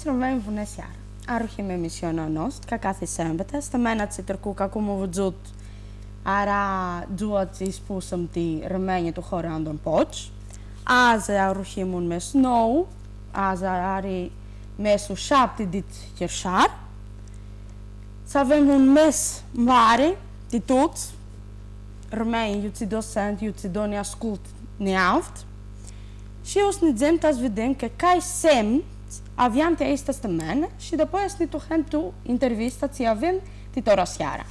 Trëmvejmë vunësjarë. Arruhim emisiona nost, ka kathi sembëtes, të menat si tërku ka ku më vëdzut ara duat që ispusëm ti rëmenjët u khore andon poq, aze arruhimun mes nou, aze ari mesu shapti dit qërshar, sa vemun mes mvari, ti tuc, rëmenjë ju ci docent, ju ci do një askult një aft, që us një dzemë të zvidim ke kaj sem avjam të ejstës të menë, që dhe po esni të hen të intervistat që avim të të rasjara.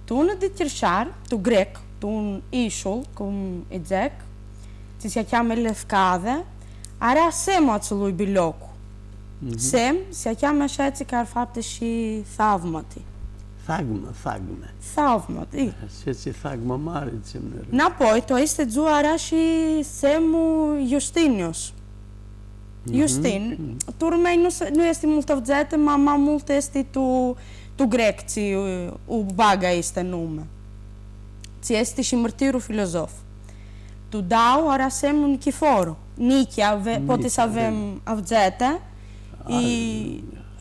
Tu në ditë qërshar, tu grek, tu në ishull, kum i dzek, që s'ja kja me lefkade, ara semo atë luj biloku. Sem, s'ja kja me shetë që ka rfapte shi thavmati. Thagme. Thavmati. Se që thagma marit që më nërë. Na poj, to ishte dzu ara shi semu Justinius. Justin, tu rëmej nu esti mult të vdzete, ma mult esti tu grek që u baga ishte nume. Që esti shimërtiru filozof. Tu dau arasem në kiforu. Nikja, po të savem vdzete,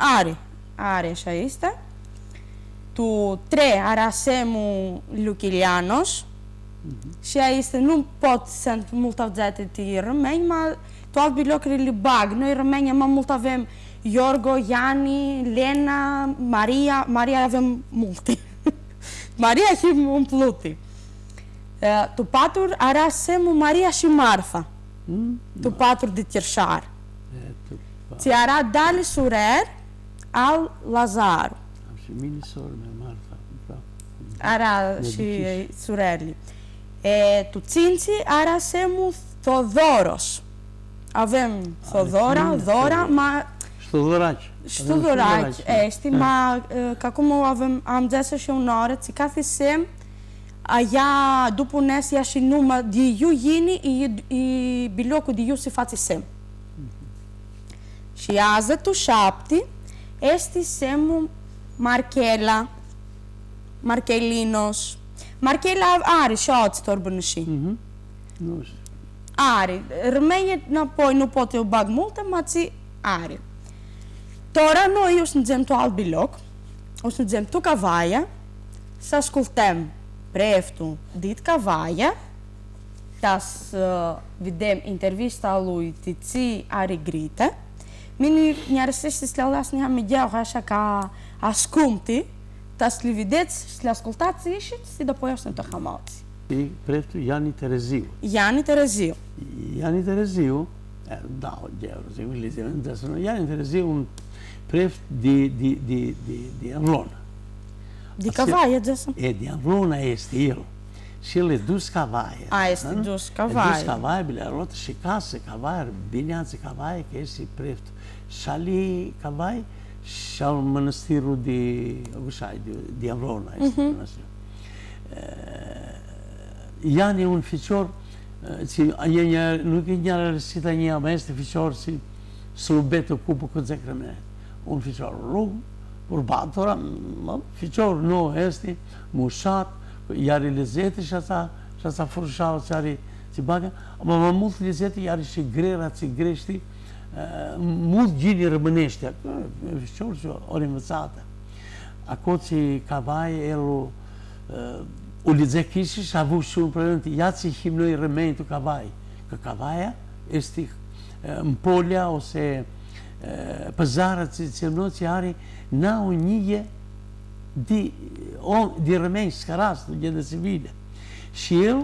Ari shë ishte. Tu tre arasemu Lukilianos, shë ishte nuk po të sent mult të vdzete të rëmej, ma tu altë bilokri li bag, në i rëmenja ma mult avem Jorgo, Jani, Lena, Maria avem multi. Maria që më pluti. Tu patur arasemu Maria shi Marfa. Tu patur dit qërshar. Që ara dali surer al Lazaru. Shi mini sorë me Marfa. Ara shi surerli. Tu cinci arasemu Thodoros. Avem Thodora, Dhora, ma... Shtodoraq, eshti, ma kako mu avem amdzese shi unare, që ka thisem, aja dupu nes jashi numa di ju jini i biloku di ju si faci sem. Shi aze tu shapti, esti semu Markela, Markelinos, Markela ari shoqë të orbë në shi. Ari, rëmenjet në poj nuk po të u bag multe, ma që Ari. Tora no i usë në gjem të alë bilok, usë në gjem të kavaja, sa shkulltem preftu dit kavaja, tas videm intervista luj të ci Ari grite, mini njërësisht të slallas një me gjau hasha ka askumti, tas li videc, sli askultat si ishit, si do pojës në të hamaci. I preftu Jani Tereziu. Jani Tereziu, Jani Tereziu un preft di Amlona. Di kavaja, gjësëm? Di Amlona esti il. Shile dus kavaja. Esti dus kavaja. Dus kavaja, bile rotë shikase kavaja, binjaci kavaja, ke esi preft shali kavaja, shal mënastiru di Amlona esti mënastiru. Janë unë fiqor, nuk e njërë rësita një ameste fiqor si slubetë ku për këtë zekre me. Unë fiqor rrugë, urbatora, fiqor no esti, mushat, jari lezeti shasa furshao qari si baga, ma mult lezeti jari shi grera, si greshti, mult gjini rëmëneshtja, fiqor që orim vëcata. Ako që kavaj elu u lidze kishish avu shumë përënti, ja që himnoj rëmenjë të kavaj. Ka kavaja, esti mpolja ose pëzarat që më që ari na u njëje di rëmenjë s'karas në gjende civile. Shil,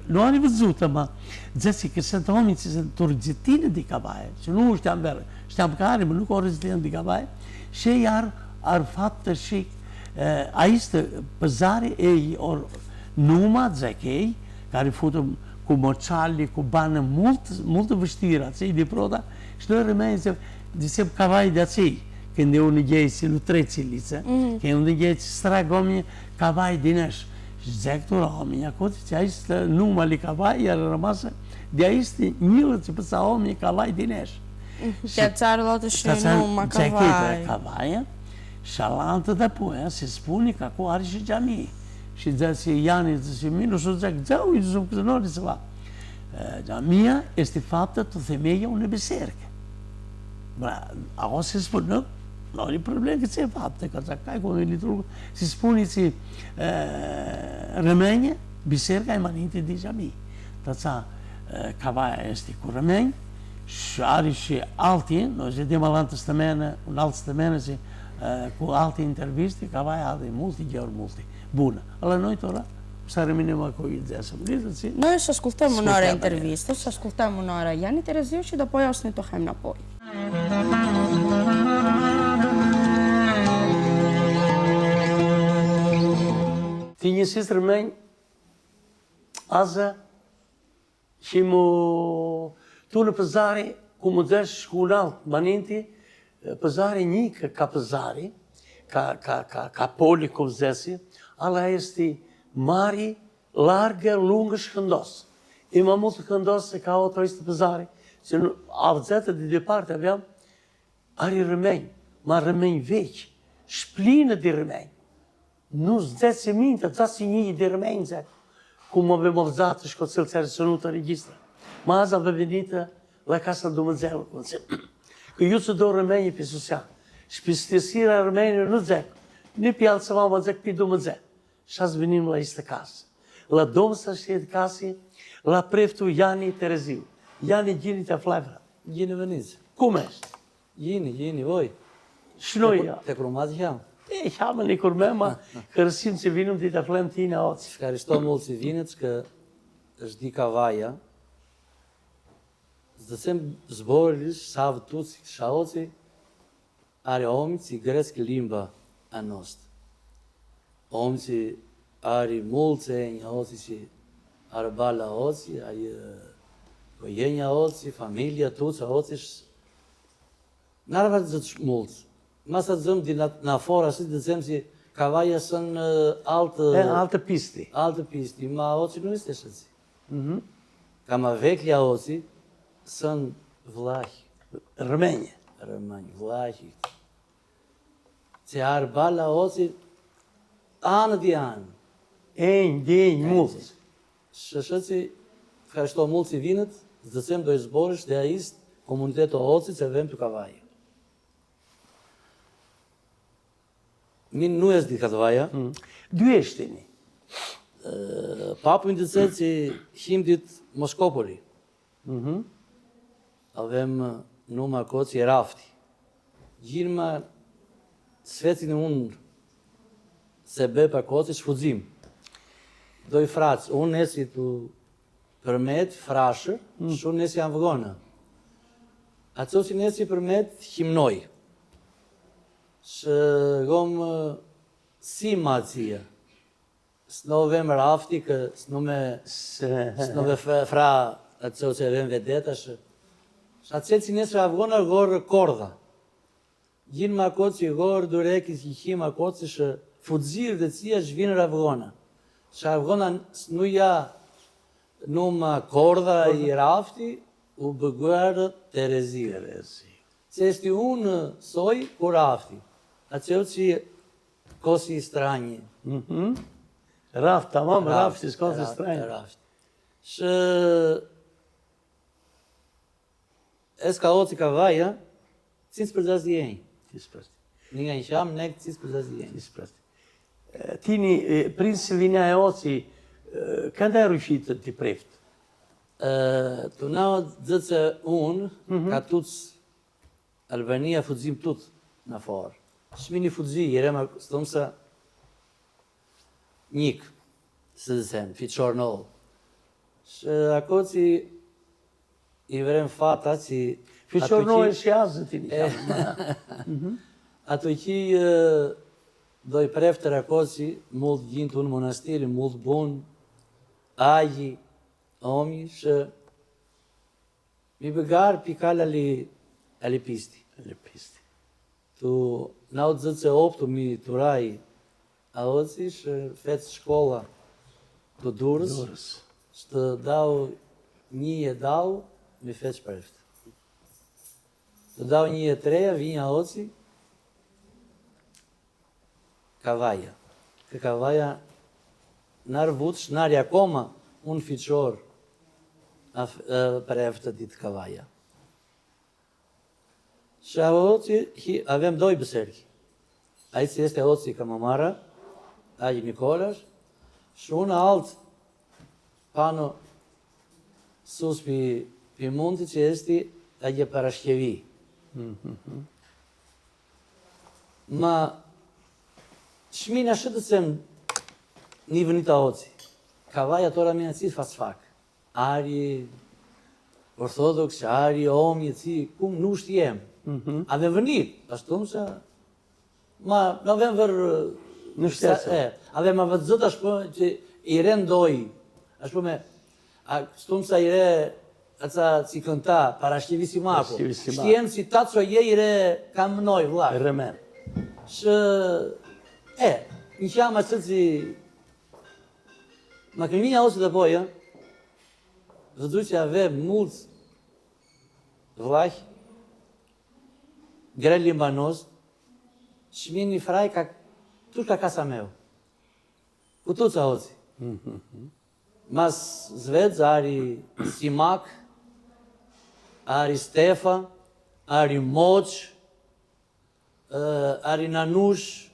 no ari vëzuta, ma dzesi kësën të homi që se të rëgjetinë di kavaja, që nuk është jam verë, është jam kari, më nuk o rëgjetinë di kavaja, shë arë fatë të shikë, a ishte pëzari e numa dzekej, kari futëm ku moçali, ku banë muito vështira, që i di prota, što rëmenjë di se kavaj da ci, këndi unë gjej si lutreci lice, këndi unë gjej që stragomje kavaj dinesh, zektu romi, ako që a ishte numali kavaj, jarë rëmasë, dia ishte njëllë që pësa omi kavaj dinesh. Që carë lotë shë numa kavaj. Që kavaja, shalantë dhe puja, si spuni ka ku ari shë gjami. Shë gjë si janë, si minu, shë gjë gjau, i shumë këtë nori se va. Gjamia esti fatta të themeja unë biserke. Ako si spuni, non il problema è che si è fatto, come li trovo, si spuni si remenje, biserka e maniti di gjami. Ta ca kavaja esti ku remenj, shari shi alti, no që di malantës të mene, unë altës të mene si ku alti intervisti, kavaja alti multi, gjërë multi, buna. Allora noi ora saremo in una coincidenza. Noi ci ascoltiamo un'ora intervista, ci ascoltiamo un'ora Gianni Teresiucci, dopo ja osni to hem napoj. Ti njësisë rëmenj, aza, që mu tu në pëzari, ku mu dhesh shkunal, maninti, pëzari një ka pëzari, ka poli ku zesi, ala esti mari largë lungë shkëndos. Ima mu të këndos se ka oto ishte pëzari, që avdzetet i dy parte avjam, ari rëmenj, ma rëmenj veq, shplinë di rëmenj. Nu zdetë si mintë, ta si një i dirmenjë, ku më be më vëzatë shko cilë të resonu të regjistra. Ma aza be venitë la casa du mëzelu, kë ju që do rëmenjë për susja. Shpistësira rëmenjë në zekë, një pjallë se ma më zekë për du mëzelu. Shas venim la ishte kasë. La domë sa shjetë kasi, la preftu Jani Tereziu. Jani gjini të flevra. Gjini vënizë. Kume është? Gjini, voj. Shnoja. Te krumat jam. Jam një kurme, ma kërësim që vinëm të i të flem ti në oci. Shkaristo mullë që vinët, që është di kavaja, zdësem zborilish, savë tuci, kësha oci, are omi që greski limba anost. Omi që are mullë një oci që are bala oci, are jenja oci, familja tuca oci, nërëvar zëtë mullë. Masa të zëmë di në fora, si të zëmë si kavaja sën altë pisti. Altë pisti, ma oci nuk ishte shëtësi. Kama veklja oci, sën vlahi. Rëmenje. Rëmenje, vlahi. Që arë bala oci, anë di anë. Enjë, mullë. Shëtësi, ka shto mullë si vinët, zësëm do i zborësh dhe a istë komuniteto oci që vëm të kavaja. Min nuk është di katvaja. Dy eshtini. Papu në të cëtë që himdit Moskopoli. Avem numa koci e rafti. Gjirma svecin e unë se be për koci shfudzim. Doj fracë, unë nesi të përmet frashë, shumë nesi janë vëgonë. Ato që nesi përmet himnoj. Shë gomë si macia. S'no vem rafti, s'no me fra ato që vem vedeta shë. Shë atë që nesër avgona gorë kordha. Gjinë ma kotë që gorë dureki që hima kotë që shë fudzirë dhe cia zhvinë avgona. Shë avgona s'nuja numa kordha i rafti, u bëgërë Terezia. Që esti unë soj ku rafti. Atë që kosi i stranji. Raft, tamam, raft, si kosi i stranji. Raft. Shë eska oci ka vaja, cis për zazi jenj. Një nga një shamë, nek cis për zazi jenj. Tini, prinsë linja e oci, kënda e rëshitë të preftë? Të na dzëtë që unë, ka tutë Albania fudzim tutë në farë. Shmini fudzi, jerema stëmë sa njikë, së dhe sen, fiqor në ollë. Shë ako që i verem fata që... Fiqor në ollë shjazë të një kamë. Ato që doj preftër ako që mullë gjintë unë monastiri, mullë bunë, aji, omi që mi bëgar pikal ali pisti. Lepisti. Tu na u zëtë se optu mi të raj a oci që fetë shkolla të durës, që të dau një e dau mi fetë shpreftë. Të dau një e treja, vinja oci, kavaja. Kë kavaja nërë vutsh, nërë akoma unë fiqor për eftë ditë kavaja. Që a oci, avem doj bëserki. A i si este oci ka mamara, a i Nikolash, që unë altë pano sus pi mundi që esti a je parashkevi. Ma shmina shëtësem një vënita oci. Kavaja tora mjena cilë fasfak. Ari ortodoks, ari omi, kum nusht jem. Ave vënit, ashtum që ma avem vërë në shtesë. Avem avë të zëtë ashtu që i re ndoj, ashtu me, ashtum sa i re aca si kënta, parashkivi si mako. Shtjen si tatë që je i re kam mënoj, vlak. Remen. Shë, një qama që si, ma këmi minja ose të poja, vëdu që ave mulës vlak, gre limbanos, shmin një fraj ka tush ka kasa meu. Kutu ca oci. Mas zvec, ari Simak, ari Stefa, ari Moq, ari Nanush,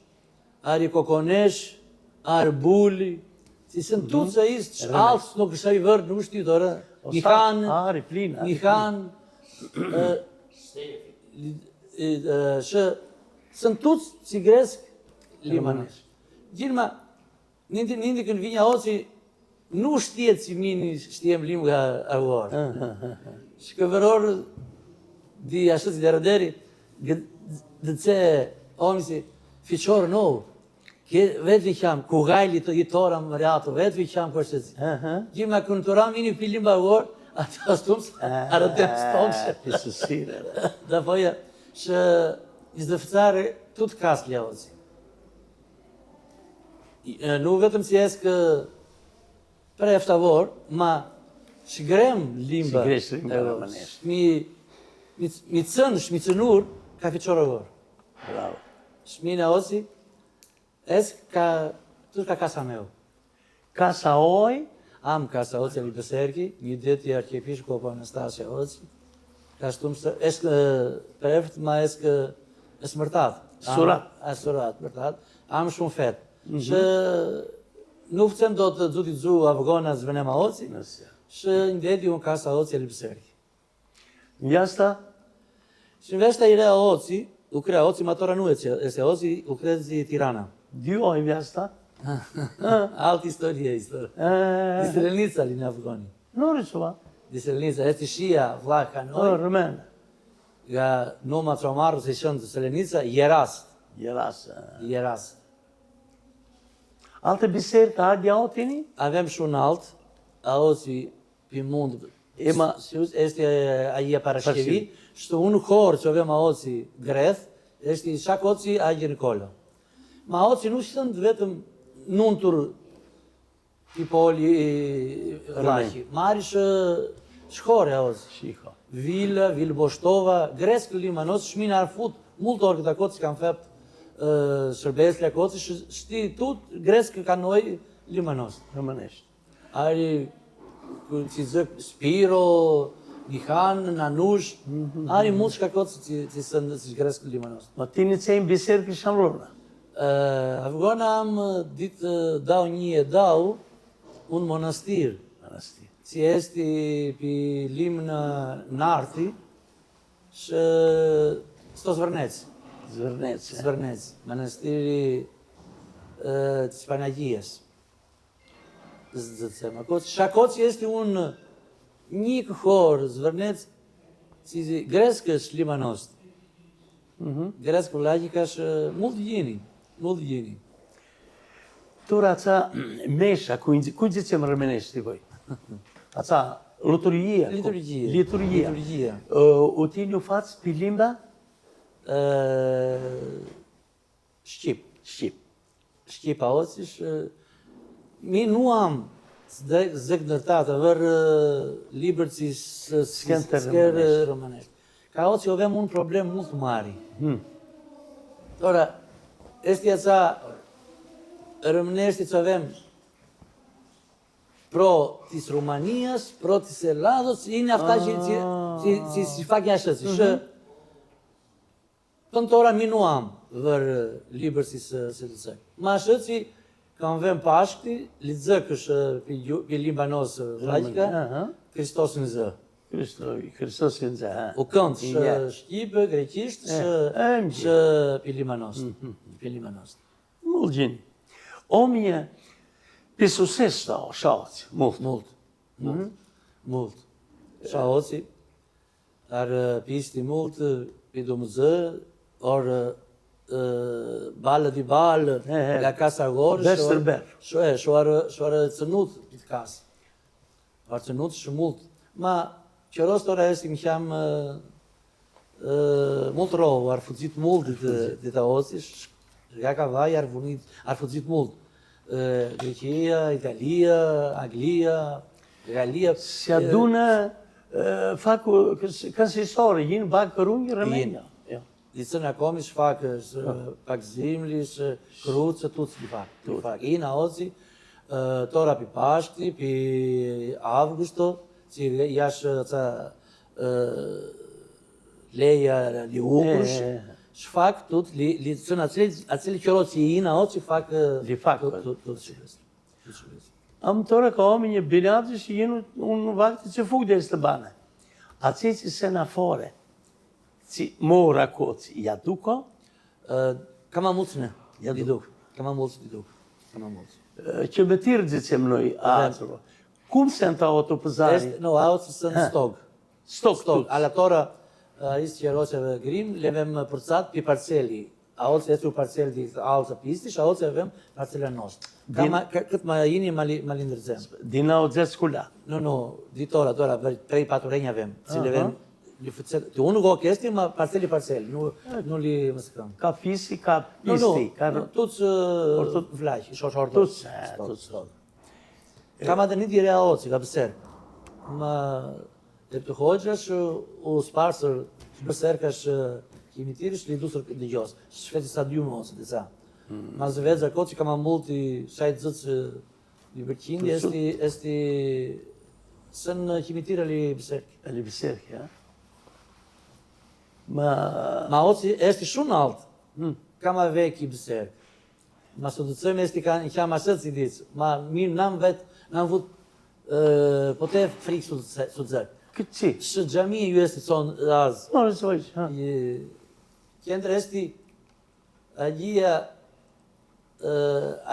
ari Kokonesh, ari Buli, si sën tu ca istë, alës nuk është i vërë, nuk është i tërë. Ari, Plina. Nihan, që sën tuc si gresk limanesh. Gjirma, nindi kënë vinja oci, nuk shtjet si mini shtjem lim nga arvuar. Që këvëror, di ashtë si dërëderi, dhe ce omi si fiqorë no, vetë vi qam, ku gajli të jitora më reato, vetë vi qam kërështë zi. Gjirma, kënë të ram vini pilim arvuar, atë astum se arëtem stokshë. Pisësire. Dhe poja, që izdëftare tut kas ljaozi. Nuk vetëm si eskë pre eftavor, ma shgrem limba. Shgresh limba rëmënesh. Mi cënë, shmi cënur, ka fiqorëvor. Bravo. Shmi në ozi, eskë ka, tut ka kasa meu. Kasa oj, Am kasa ozi ali beserki, një dit i arkepish kopa Anastasja ozi. Ka shtum se, eskë preft, ma eskë smërtat. Surat. Surat, mërtat. Am shumë fet. Që nuk cem do të dzuti dzu Afgona zvënema oci, që një dit i unë kasa ozi ali beserki. Mjasta? Që veshta i rea oci, u krea oci matora nueće, ese oci u krezi Tirana. Dy oj mjasta? Alt istorije. Disrelnica li në Afgoni. Nori që ba? Disrelnica, esti shia vlaka noj, Rëmen. nga noma që omarë se shënë të Selenica, jerast. Jeras. Alte biser ka adja otini? Avem shumë alt, a oci pi mund, esti aja parashkevi, shtë unë korë që avem a oci greth, esti shak oci aja Nikolo. Ma oci nuk shëndë vetëm nëntur i poli vlaki. Mari shkore a oci. Shiko. Vila, Vilë Boshtova, greskë limanos, shmin arfut, multë orë këta koci kanë fept shërbesle koci, shti tut greskë kanoj limanos. Rëmënesht. Ari, si zëk, Spiro, Nihan, Nanush, ari multë shka koci që sëndë si greskë limanos. Ma ti një cejnë biser këshan rrona? Afgona am ditë dau një e dau, unë monastir. Monastir. Si esti pi lim në narti, shë sto Zvërnec. Zvërnec. Manastiri të Spanagjies. Shakoci esti unë një këhor Zvërnec, si greskës limanost. Greskë vlagjikash mund të gjeni. Tura ca mesha, ku gjithë që më rëmenesht t'i voj? Ata, liturgia. Liturgia. U ti një fac për limba? Shqip. Shqip. Shqip, a ocish, mi nuam zëk nërtatë, vërë libër si s'ker romanesht. Ka oci ovem un problem mult mari. Ora, esti aca rëmneshti që avem pro tis Rumanijas, pro tis Elados, inë afta që si fakja shëtë, shë pëntora minuam vërë liber si së lëzëk. Ma shëtë që kam vem pashkti, lëzëk është për limbanos vlajka, Kristosin zë. Kristosin zë. U këndë shë Shqipë, Greqisht, shë për limanos. Mullë gjinë. Omje, për suses të shaoci, Mult. Shaoci, arë pisti mult, për du më zë, orë balët i balët, nga kasa gorë, shuarë cënut për të kasë. Arë cënut shë mult. Ma, qëros të ora esti më kjam mult rohë, arë fëzit mult dhe të osish, nga ka vaj, arë fëzit mult. Greqia, Italia, Anglia, Galia. Si aduna, faku, kësë histori, jinë bakë kërunjë rëmenja. Dicën akomi shfak, pak zimli, krucë, tutë një fak. Inë a ozi, tora pi pashti, pi avgusto, që jashë leja li ukush, shfak tutë, li cënë acili qëro që inë a ozi, fak tutë shqipës. Am tora ka omi një bilatë që jenë unë vakti që fuk dhe së bane. A që senafore, që mora koci, ja duko? Kama mucne, di duk. Kama mucne. Që me tirë gjithë që mënoj, kumë se në ta oto pëzari? No, a otë së në stog. Stog. Alatora, isë që roqeve grim, levem përcat pi parceli. A otë e tru parceli di alë të pistish, a otë e vem parcela nostë. Këtë ma jini ma lindërzem. Dina o dzesë kula? No, di tora, prej paturenja vem. Cile vem, unë go kesti, ma parceli, nuk li më së këmë. Ka fisi, ka pisti? Tutë vlaq, shosh ortos. Ka ma dhe një dire a oci, ka pëser. Ma dhe të hoqash, u sparsër, pëser kash kimitirish, li dusër dhe gjos. Shfeti sa dy më osë, dhe sa. Ma zë vedza koci ka ma multi shajtë zëtë li bërqindi, esti sën kimitira li biserki. Li biserki, ja? Ma oci esti shumë altë, ka ma veki biserki. Ma së të cëmë esti ka ma sëtë si ditës, ma mirë nam vetë, nam vut, po te frikë su të zërë. Këtë që? Shë gjami ju esti conë razë. Në rëzojsh, ha? Këndër esti agjia,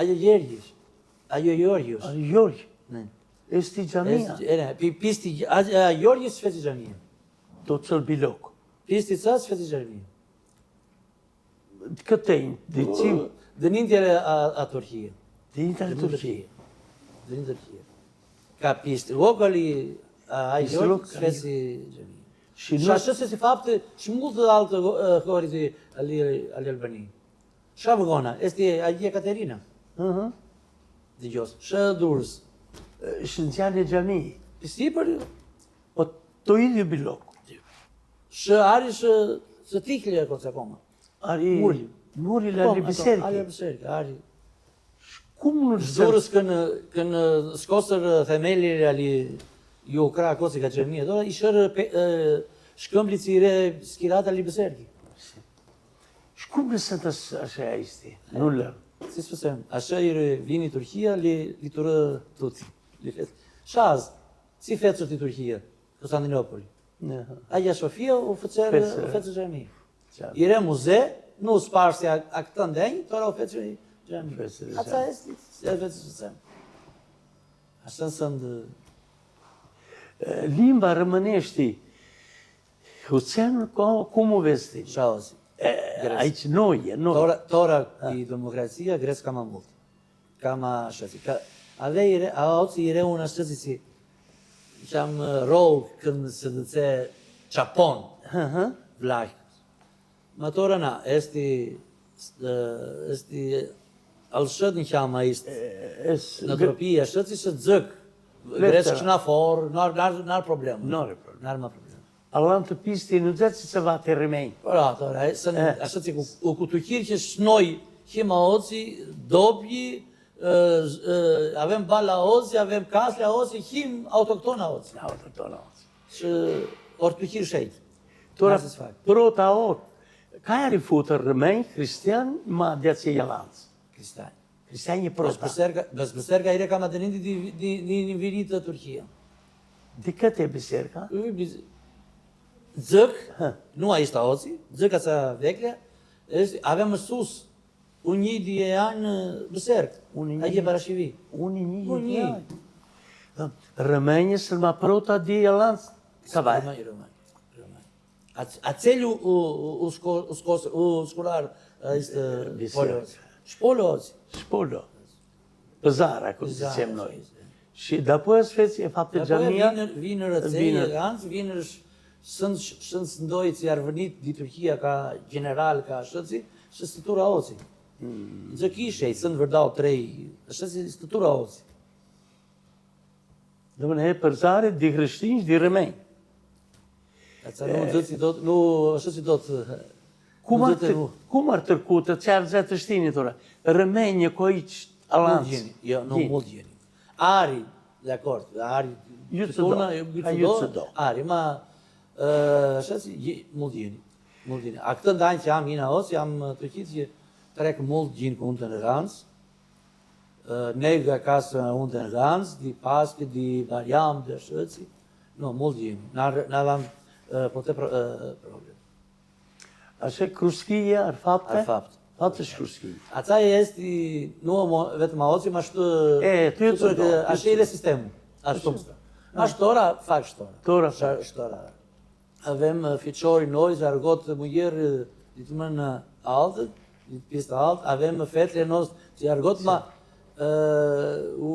ajo Gjergjish, ajo Jorgjush. Ajo Jorgj? Esti gjamia? Pisti, Jorgjish shfeti gjamia. Do të cëllë bilok? Pisti ca shfeti gjamia. Këtejnë, dhe qimë? Dhe një tjere a Turqia. Dhe një tjere Turqia? Dhe një Turqia. Ka pisti, lokali a Jorgjish shfeti gjamia. Shashë se si fapte, shmull të alë të korit e Albani. Shka vëgona, esti agjia Katerina. Dhe gjosë, shë durës. Shë në gjallë e gjami? Pisti për ju. Po të idhju bilok? Shë ari shë tikli e këtë akoma. Ari... Muri la libiserki? Ari libiserki, ari. Kumë në shëtë? Durës kënë skosër themeli ali ju kra kosi ka qërmija, do i shërë shkëmbli cire skirata libiserki. Shkumë në sëtë ashe a isti? Nullër? Si së pësem, ashe i vini Turqia, li të rë tuti. Shaz, si fecër ti Turqia, Konstantinopoli. Aja Sofia u fecër gjemi. I re muze, nu sparsi a këtë ndenjë, tora u fecër gjemi. Aca esti, si e fecër pësem. Ashe në sëndë... Limba rëmëneshti, u cenë ku mu vesti? Shaozi. A i që noje, noje. Tora i demokracia, Gres ka ma multi. Ka ma shëzi. A oci i re unë shëzi si Qam rogë când se dëce Çapon, vlajkës. Ma tora na, esti alëshët në qama ishtë, në tropija, shëtë ishtë dzëk, gresh që na forë, nar problem. Nar ma problem. Allam të pisti në dzëtë si se vate rëmenjë. Ora, tora, ashtë që u kutukir që shnoj hima oci, dobji, avem bala oci, avem kasle oci, him autoktona oci. Autoktona oci. Që ortukir shejtë. Tora, prota orë, ka e rifutë rëmenjë, kristian, ma djaci jalancë. Kristian. Kristian je prota. Bez Beserka i reka madenindi di virit të Turqia. Di këtë e Beserka? Dzëk, nua ishta oci, dzëk asa veklja, avem mësus, unë një di e janë Beserk, a je parashivi. Unë një di e janë. Rëmenjës në ma prota di jalancë, ka vaj. Rëmenjë. A celu u shkurar ishte Shpolo. Shpolo oci. Shpolo. Pëzara, ku si qemë noj. Da po e sveci e fapte gjamia. Vinë rëcej e gancë, vinë shënë sëndoj që jarëvënit di Turqia ka general, ka shëtësi, shë stëtura oci. Gjë kishe, i sënë vërdau trej, shë si stëtura oci. Dhe më në he përzare, di kreshtinjë, di rëmenjë. Ashtë si do të... Ku marë tërku të qarë gjatë të shtini, tora? Rëmenjë ko i që alancë. Jo, nuk mund gjeni. Ari, dhe akord, Ari... Jutë së do. Ari, ma... Ashtë si mund gjeni. A këtë ndajnë që jam jina osë, jam të qitë që trekë mund gjeni ku unë të në gansë. Nega kasë unë të në gansë, di paske, di barjam, dhe shëtësi. No, mund gjeni. Në vam... po te problem. Ashe kruskija, arfapte? Arfapte. Fapte shkruskija. Aca esti, nuo vetë ma oci, ma shtë... Ashe ile sistemu. Ashtumska. Ma shtora, fak shtora. Tora. Shtora. Avem fiqori noj, zargot mujërë, ditë më në altë, ditë pista altë, avem fetle nos, që jargot ma u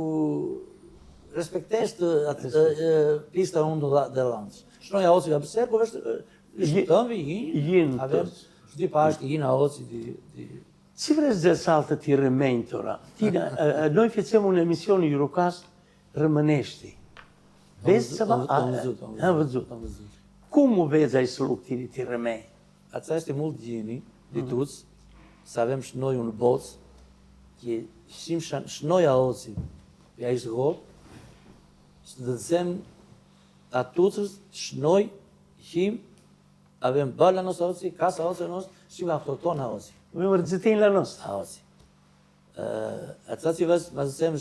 respektesht pista unë dhe lanës. Shnoja oci ka pëser, po vështë tëmvi, jinë, avem, shdi pashti, jinë a oci, Si vrez dhe saltë ti rëmenjë, tora? Noi fecem un emision Eurocast rëmëneshti. Vezë se va? Vëzut. Cum u vezi ai soluktiri ti rëmenjë? Aca este mult gjeni, dituc, sa avem shnoj unë boc, që shim shnoja oci, ja ishtë gop, së dhe dësem atucës, shnoj, him, avem bala nos oci, kasa oci nos, shim autoktona oci. Avem rëzitin la nos. A oci. Aca që vazësem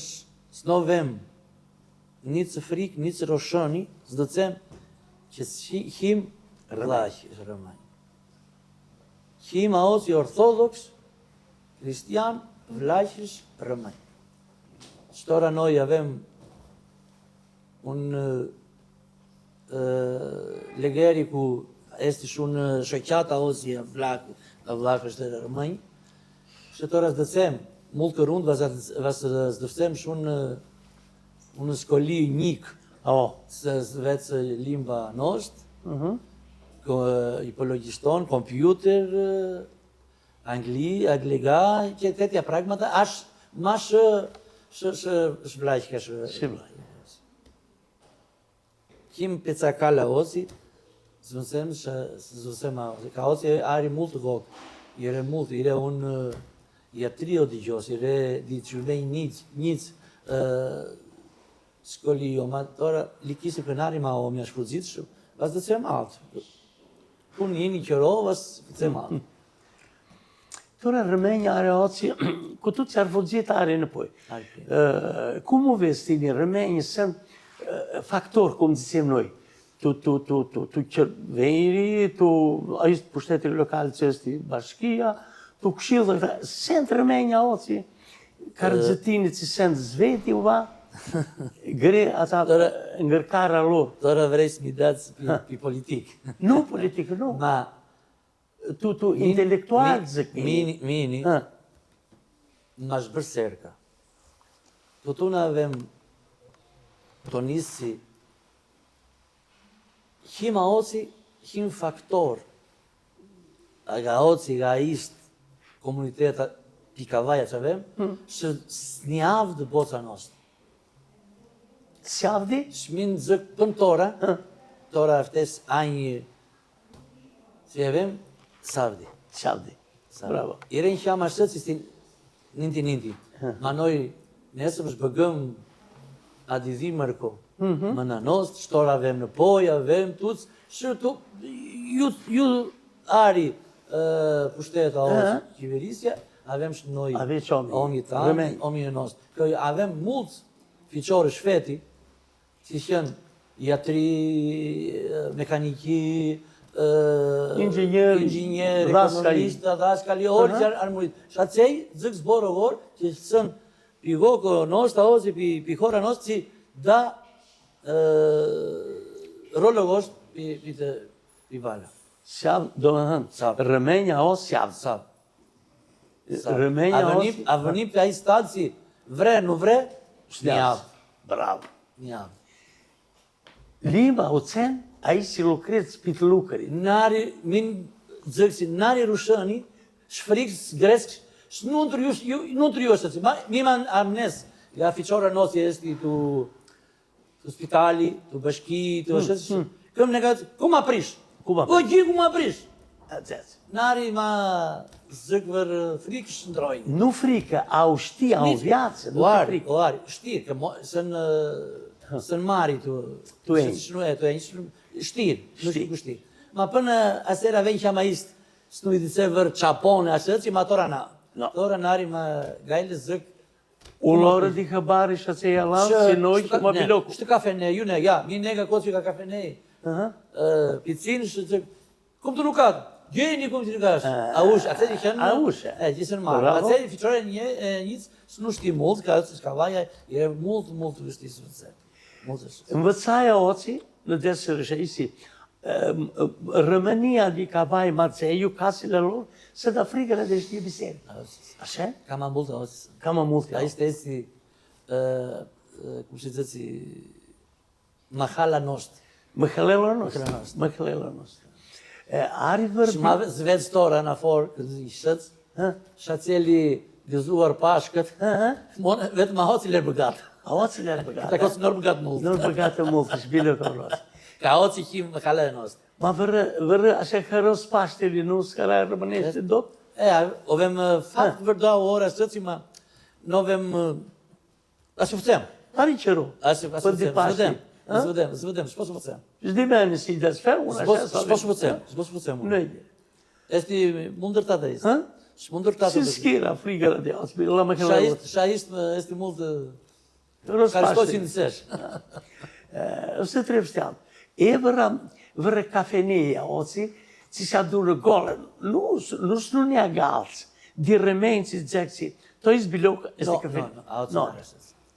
snovem, një të frik, një të roshoni, së dësem që him rëlaj, rëmaj. Him a oci ortodoks, kristian, vlajshës, rëmaj. Shtora noi avem unë legeri ku esti shumë shoqata ozi e vlakës të rëmënj. Shëtora zdësem, mullë kërund, vasë zdësem shumë unë skoli njik, se vetë limba nosht, i pologjishton, kompjuter, angli, aglega, që tetja pragmata, ashtë ma shvlajshka shvlajshka. Kim peca kala oci, zvësem a oci. Ka oci ari mult vok, ire mult, ire unë jatrio di gjos, ire di qërnej nic, skoli jo, ma tora likisi plenari ma o mja shprudzit shumë, vas dhe cem altë. Pun jini qëro, vas cem altë. Tora rëmenja are oci, këtu që arfodzit are në poj. Ku mu vestini rëmenjë sen faktor, cum zicem noi, tu qërvejri, tu ishtë pushtetri lokal që është bashkia, tu këshilë dhe sent rëmenja oci, karëzëtini që sent zveti u va, gre ata ngërkara lor. Tora vrejsh mi datë pi politikë. Nu politikë, nu. Ma, tu intelektual zëkmi. Mini, ma shbërserka. Tu na avem tonisi Hima oci, him faktor. Aga oci, ga ist komuniteta pikavaja që avem, që snjavë dë boca nostë. Sjavdi? Shmin zëk pën tora aftes anjë, që avem, savdi. Sjavdi. Bravo. Iren hjama shtë si ninti. Manoj, nesëm shbëgëm adizi mërko. Më në nost, shtora avem në poj, avem tuc, shërtu, ju ari pushteta ose qeverisja, avem shnoj omi tanë, omi në nost. Avem multë fiqore shfeti, si shën jatri, mekaniki, inxinjer, ekonomista, daskali, ori që armurit. Shacej, zëk zborë që sën pivoko nosta ose pihora nost, si da rolë gosht pivala. Sjavë, do më thënë, rëmenja o sjavë. Savë. Rëmenja o sjavë. A vënim të aji stadë si vre, në vre, njavë. Bravo. Njavë. Lima o cen, a i si lukret s'pitë lukëri. Nari, min zëksi, nari rushëni, shfrikës, greskë, s'nuntër ju është të mi man amnes, ja fiqora nosi esti të spitali, të bashki, të është, këm negatë, ku ma prish? Po gjithë ku ma prish? Nari ma zëkëvër frikë shëndrojnë. Nuk frikë, a u shti, a u vjatëse, nuk të frikë. Oari, shtirë, sën mari të enjë, shtirë. Ma pënë asera venjë që ma istë, së nuk i dice vërë qapone, asë që ma tora na. Tora nari ma gajle zëkë. Ullore di këbari shë që jalanë, si nojë që ma biloku. Shtë kafene, ju ne, ja, mi nega kotë që ka kafene. Picinë shtë zëkë, kumë të nukatë. Gjeni kumë të nukatë. A ushë, a cedi kënë? A ushë. Gjisën marë. A cedi fiqore njëtë, së nuk shti mullë, ka të shkavaja, i multë të vështisë vëtëse. Më vëtsaja oci, në desë rëshëjsi, Rëmënia di ka vaj Marceju, ka si lërur, se da frikën e dhe shti e biseri. Ashe? Ka ma multë oci. Ka ma multë. A ishte esi, ku që të si, mahala nost. Mëhëllela nost. Mëhëllela nost. Ari vërë... Shma zvec tora në forë, këtë i shëtës, shaceli gëzuar pashkët, vetë ma hoci lërë bëgatë. A hoci lërë bëgatë? Ta kosë nërë bëgatë multë. Nërë bëgatë multë, shbile kërës. Ka hoci kim më kale e nost. Ma vërë, ashe kërës pashteli nus, kara e rëmëneshti do? Ovem fakt vërda o ora së cima, novem... Asë fëtëm. Pari qëru? Asë fëtëm. Zvëdem, shpo së fëtëm. Zdi me në si dhe sfer, unë ashe sa shpo së fëtëm. Nëjde. Esti mundër të të istë. Shmundër të të Si s'kira frigara dhe asë, la me këllë. Shahist esti mundë... Rës Kërështoj si në sesh. Ose të repështjam. E vërë kafeneja, oci, që sa durë gollën, nus në një galës, di rëmenjë që gjekësi, to i zbilok e se kafeneja.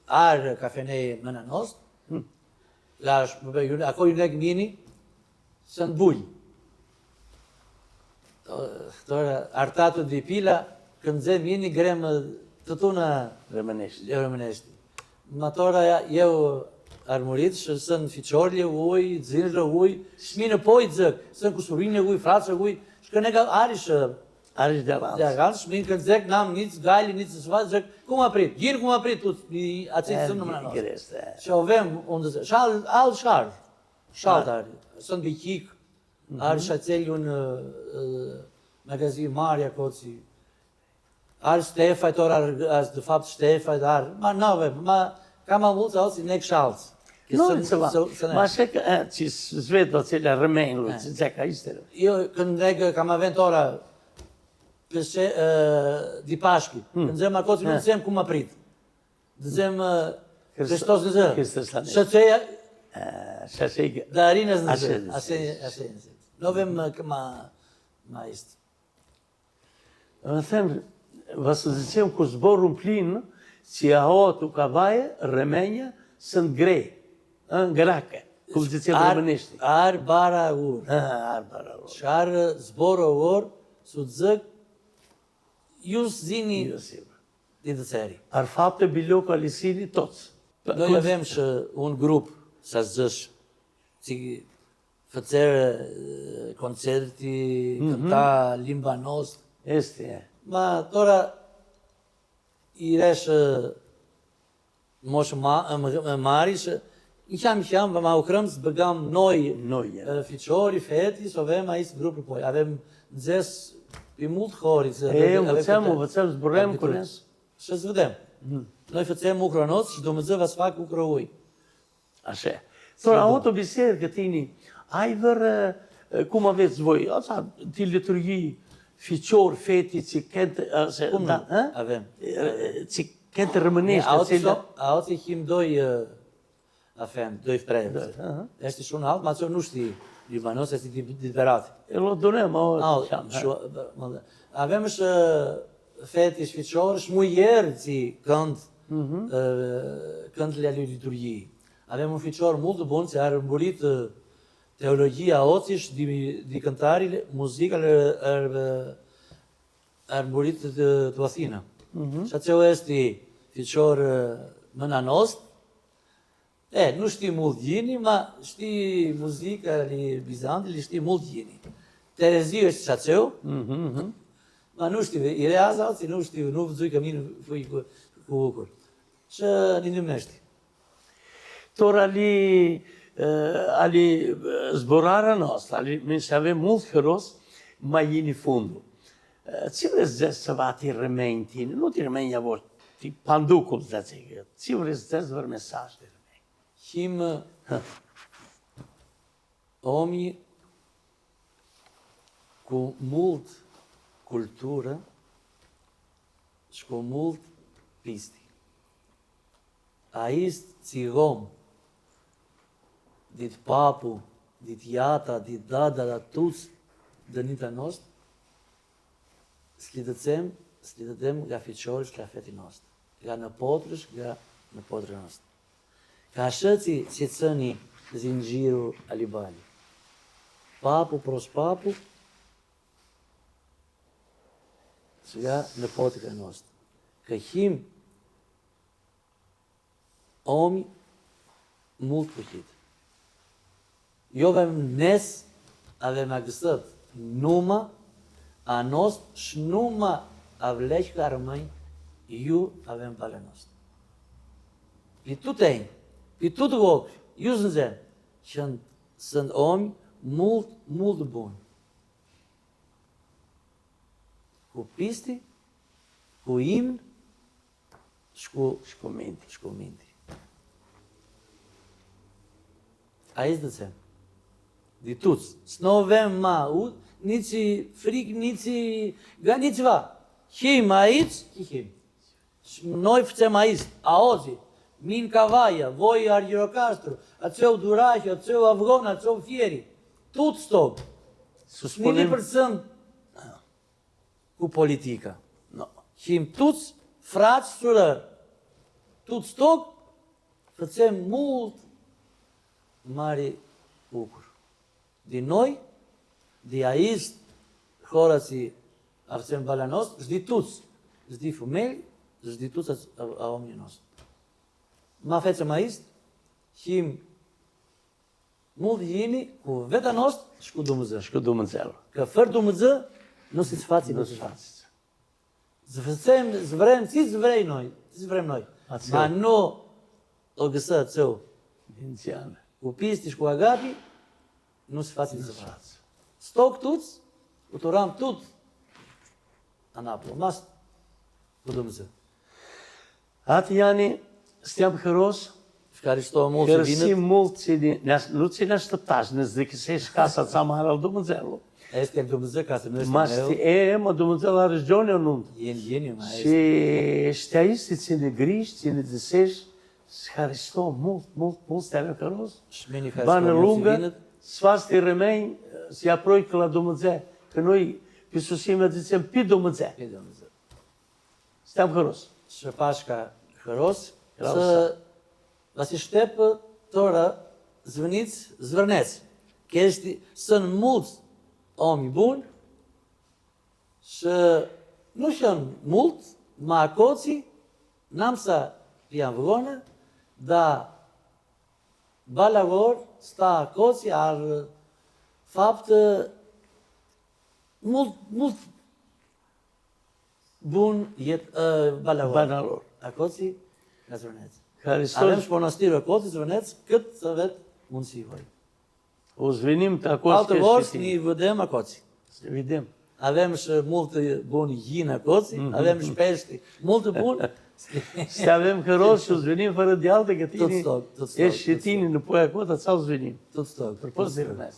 Arë kafeneja më në nost, ako ju nek mini, së në bullë. Artatu di pila, këndze mini gremë të tuna rëmëneshti. Ma tora jeu armurit, sën fiqorlje uj, zinrë uj, shminë poj zëk, sën kusurinje uj, fracë uj, shkën e ka arish dhe rranë, shminë këtë zëk, namë njëtë gajli, njëtë sëfatë zëk, ku ma prit, gjirë ku ma prit, atësit sën në më në nosë. Që ovem, alë sharë, të arë, sën bikik, arë shaceli unë magazi Marja Koci, arë Stefajt, arë dë fapt Stefajt, arë, ma nove, ka ma mulë të alë si nek shalës. No, ma shek që zvetë do cilë rëmenjë, që gjeka istere. Jo, këndegë kam avent ora pëse di pashki, këndëzëm akoti në nëzëm ku ma pritë. Dëzëm kështos në zërë. Shëtëja, dhe arinës në zërë. Asë në zërë. Novem ma istë. Më thëmë, vasë zëcem ku zborë në plinë, që aho të ka vaje, rëmenja, së në grej. Ngrake, ku zëcem rëmënishti. Arë bara urë. Arë bara urë. Sharë zborë urë, su të zëk, just zini i të ceri. Arë fapë të biloko alisini tocë. Do jë vem shë unë grupë, sa zësh, që fățeră concerti, cânta limba noastră. Este. Ma tora iresh mosh mari që jam ma ukram të bëgam noi fiqori, feti, so vem ai grupë poj. Avem nxes i mult hori. Vëcem zburem kërës. Që zvëdem. Noi fëcem ukronos, që do më zë vas fak ukrohuj. Ashe. Tora, auto biserë këtini, a i vërë, ku ma vetë zvoj, asa ti liturgi, fiqor, feti, që këtë, Avem. që këtë rëmëneshtë, A oti him doj afen, doj frejtë. Eshti shumë altë, ma që nuk shti Libanos, eshti diberati. E lo donem, Avem është feti shfiqor, është mu jerë që kënd liturgi. Avem un fiqor mult të bun, që arë mburit teologia ocish, di këntari, muzika arë mburit të Athina. Që që esti fiqor më nanost, nuk shti mult gjini, ma shti muzika li Bizanti, li shti mult gjini. Terezi është që që, ma nuk shti, i reaza, si nuk shti, nuk vëzuj kaminë fuj ku ukur. Që një një meshti. Tor ali zborara nostra, mi se avem mult hëros, ma jini fundu. Cilë zesë që va ti rëmenjti, nu ti rëmenja vor, ti pandukull zë cikë, cilë zesë vër mesaj të rëmenjti. Him omi ku mult kulturë, shku mult pisti. A ist cigom, dit papu, dit jata, dit dada, da tuc, dënita nost, slidëtem nga fiqorish nga feti nost. Nga në potrësh, nga në potrë nost. Ka shëci që cëni zinxhiru alibali. Papu pros papu, nga në potrë nost. Këhim omi mult përkit. Jo vem nes, avem agësët numa, a nost shnuma avleq ka rëmëj, ju avem pale nost. Pitu tejnë, pitu të vokë, ju zënzen, që sënd omi mult bunë. Ku pisti, ku imnë, shku minti. A izë dëcem. Dituc, s'no vem ma u, nici frik, nici va. Him a izë, him. Noi fëcem a izë, a ozi, min kavaja, voj Argjirokastru, a cëu Duraqë, a cëu Avgona, a cëu Fjeri. Tut stop. Nini përcëm ku politika. Him tuc, fraq surër. Tut stop, fëcem mult mari ukur. Di noi, di a ist, hora si avcem balanos, zdi tuc, zdi fumel, zdi tuc a omni nost. Ma fecem a ist, him mult jini, ku veta nost, shku du më zë. Ka fër du më zë, nësit faci. Zvrem, si zvrem noi. Ma no, o gësë cëu. Ku pisti shku agapi, nus faci të faci. Stok tuc, u të ram tut, anaplo, mas, ku du më zë. Atë jani, s'jam hëros, Shkaristo mult që hërësi mult që nuk që në shtëptash, në zdikësesh kasat sa marrë du më zëllu. Este du më zë, kasë në Ma shti më du më zëllë a rëzgjoni o nundë. Jeni, ma este. Që shtjajisti që në grish, që në dësesh, shkaristo mult, s'jam hëros. Shmeni Banë shkaristo mult lungë, që vinët. s'fas të rëmenj, si aproj këlla du më zë, kënoj pësusime të cem pi du më zë. S'jam hëros. Shërpashka hëros, së vasi shtepë tëra zvënic, zvërnec. Keshti sën mult omi bun, shë nuk janë mult, ma koci, namsa janë vëgone, da balavor, sta koci arë fapt mult bun jetë balavor. Akoci ka Zvërnec. Avem shponastirë Akoci Zvërnec, këtë të vetë mundësi hoj. O zvenim të Akoci Altë vorës një vëdem Akoci. Videm. Avem shë multë bun gjinë Akoci, avem shpeshti multë bun. Se avem kërosë që zvenim fără de altă, că tine Tot stoc. ești și tine, nu poți acota sau zvenim. Tot stoc. Për post Zvërnec.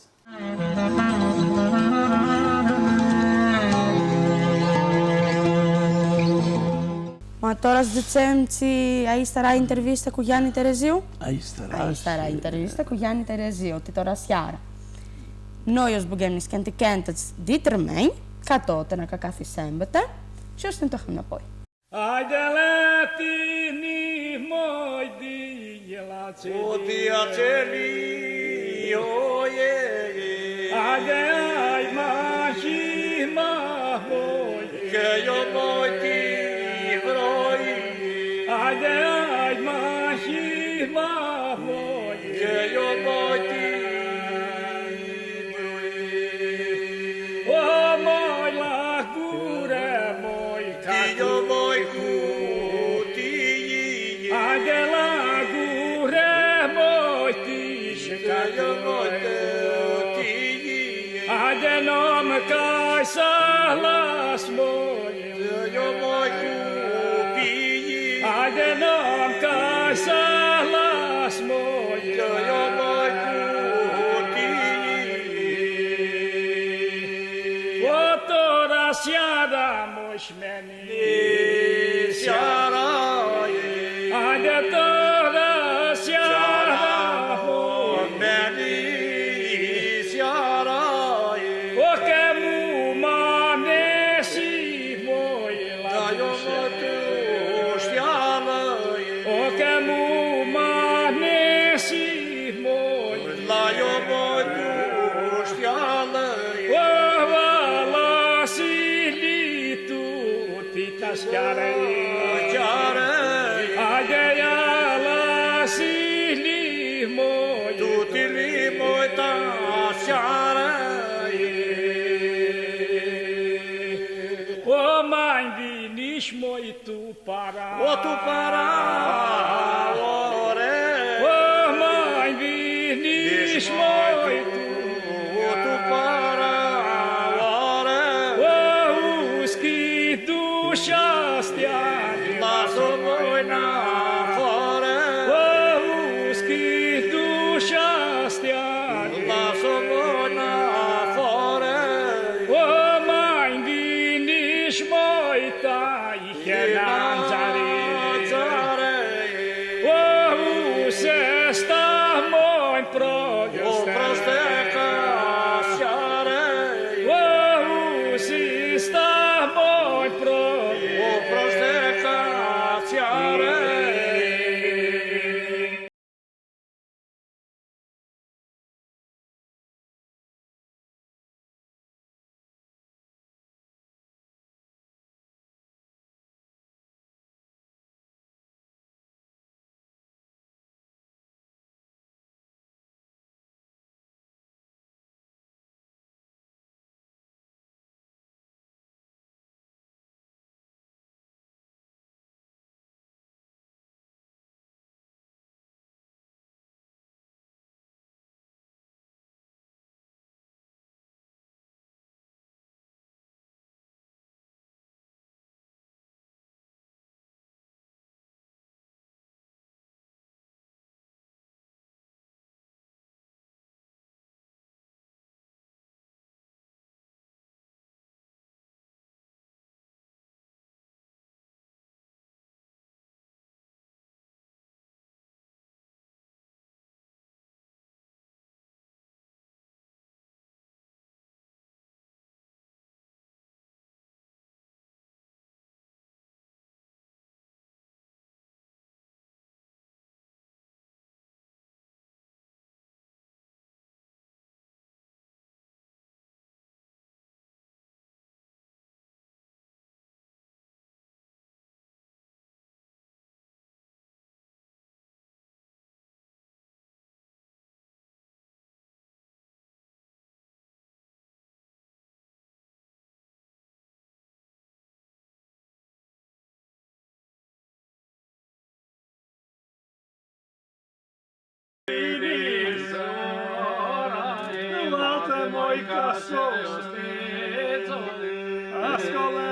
Ma τώρα ζητήσαμε η σταρά intervista cu Γιάννη Τερεζίου. Ai Stara intervista cu Γιάννη Τερεζίου, ti τώρα sjara. Noi os bugemi skenti kentës ditë rëmenj, ka tote në ka kafi sembete, që është në të hëm në poj. Ajde leti një moj dijela celi, O dia celi, o je. ajde aj ma shima moj, Che io poi ti vroi, ajde aj ma shima moj, che io poi ti o moj la gure moj Ti io katu, voi cuti, ajde la gure moj ti che io voi shkatu. ti. Ajde no më kaj salas moj, Io voi cupi, ajde no më kaj salas moj, io voi cuti. o tora sjada moj shmeni, Siarai, ajde tora sjada moj, meni siarai, o ke mu ma nesi moj, la io voi tu stialai, o ke mu ma nesi moj, la io voi tu stialai, o vala si litu ti ta sjaraj, chiarai, ajde jala si li moj, tutti li moi ta siarai, o majndi nish moj tu para, o tu para ore, o majndi nish moj tu, o tu para ore, o uski dusha stjani, laso voi na fore, o uski dusha stjani, laso voi na fore, o majndi nish moj ta i henan zari, o se sta moj o progjoste, prosteka siare, o si sta moj progjoste, o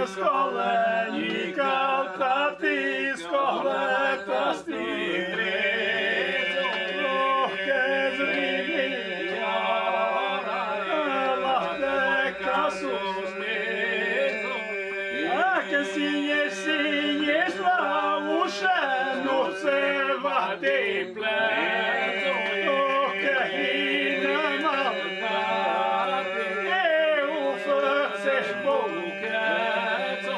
Skole, nikal tati, skole tasti rezo, kezrini lahte kasus mezo, ke sinješ la uše, noce vate plezo, ke hina maltate, ufățești buchețo.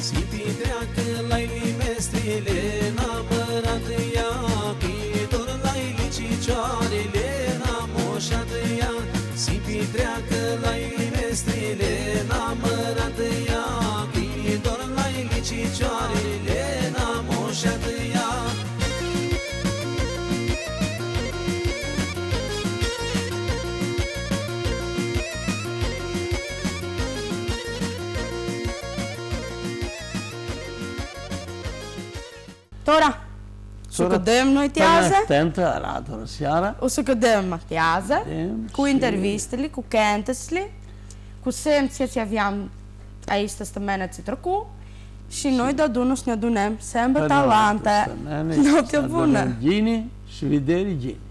Si ti treacă la inimestrile, n-am rărat ea. treacă la ime strile, n-am mărat ea, Chini dor la ilicicioarele, n-am moșat ea. Tora, su këdëm në tjaze, Tente, aratorë sjara. u su këdëm më tjaze, ku si- intervistili, ku kentesli, ku sem që avjam a istës të menet si tërku, shinoj da dunus një dunem, sembe talante, në të vune. Gjini, shvideri gjini.